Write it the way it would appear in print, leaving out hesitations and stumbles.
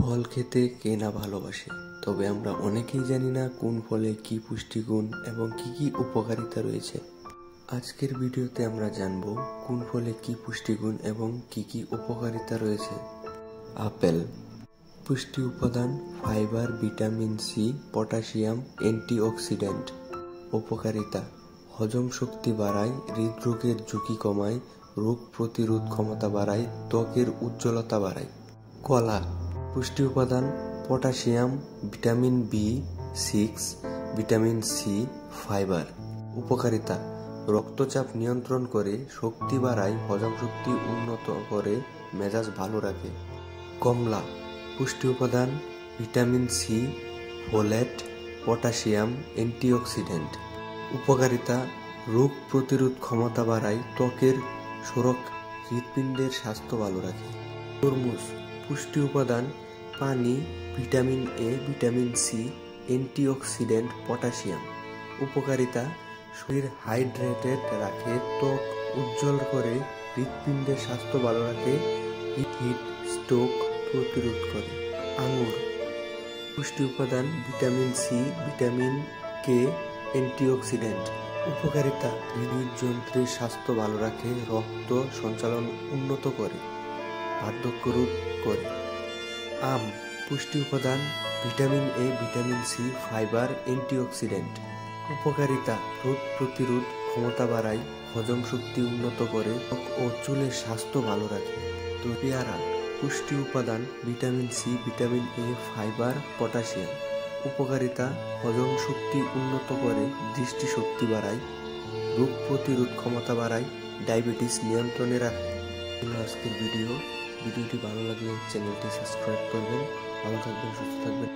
ফল খেতে কে না ভালোবাসে, তবে আমরা অনেকেই জানি না কোন ফলে কি পুষ্টিগুণ এবং কি কি উপকারিতা রয়েছে। আজকের ভিডিওতে আমরা জানব কোন ফলে কি পুষ্টিগুণ এবং কি কি উপকারিতা রয়েছে। আপেল। পুষ্টি উপাদান: fibre, vitamin C, potassium, antioxidant. উপকারিতা: হজম শক্তি বাড়ায়, হৃদরোগের ঝুঁকি কমায়, রোগ প্রতিরোধ ক্ষমতা বাড়ায়, ত্বকের উজ্জ্বলতা বাড়ায়। কলা। পুষ্টি উপাদান: পটাশিয়াম, ভিটামিন বি6, ভিটামিন সি, ফাইবার। উপকারিতা: রক্তচাপ নিয়ন্ত্রণ করে, শক্তি বাড়ায়, হজম শক্তি উন্নত করে, মেজাজ ভালো রাখে। কমলা। পুষ্টি উপাদান: vitamin C, folate, potassium, antioxidant. উপকারিতা: রোগ প্রতিরোধ ক্ষমতা বাড়ায়, ত্বকের সুরক্ষা, হৃৎপিণ্ডের স্বাস্থ্য ভালো রাখে। তরমুজ। পুষ্টি উপাদান: পানি, vitamin A, vitamin C, antioxidant, potassium. উপকারিতা: শরীর হাইড্রেটেড রাখে, ত্বক উজ্জ্বল করে, হৃৎপিণ্ডের স্বাস্থ্য ভালো রাখে, হিট স্ট্রোক প্রতিরোধ করে। আঙুর। পুষ্টি উপাদান: vitamin C, vitamin K, antioxidant. উপকারিতা: হৃদযন্ত্রের স্বাস্থ্য ভালো রাখে, রক্ত সঞ্চালন উন্নত করে, বার্ধক্য রোধ করে। আম। পুষ্টি উপাদান: vitamin A, vitamin C, fibre, antioxidant. উপকারিতা: রোগ প্রতিরোধ ক্ষমতা বাড়ায়, হজম শক্তি উন্নত করে, ত্বক ও চুলের স্বাস্থ্য ভালো রাখে। তো পেয়ারা। পুষ্টি উপাদান: vitamin C, vitamin A, fibre, potassium. উপকারিতা: হজম শক্তি উন্নত করে, দৃষ্টিশক্তি বাড়ায়, রোগ প্রতিরোধ ক্ষমতা বাড়ায়, ডায়াবেটিস নিয়ন্ত্রণে রাখে। আজকের ভিডিওটি ভালো লাগলে চ্যানেলটি সাবস্ক্রাইব করবেন। ভালো থাকবেন, সুস্থ থাকবেন।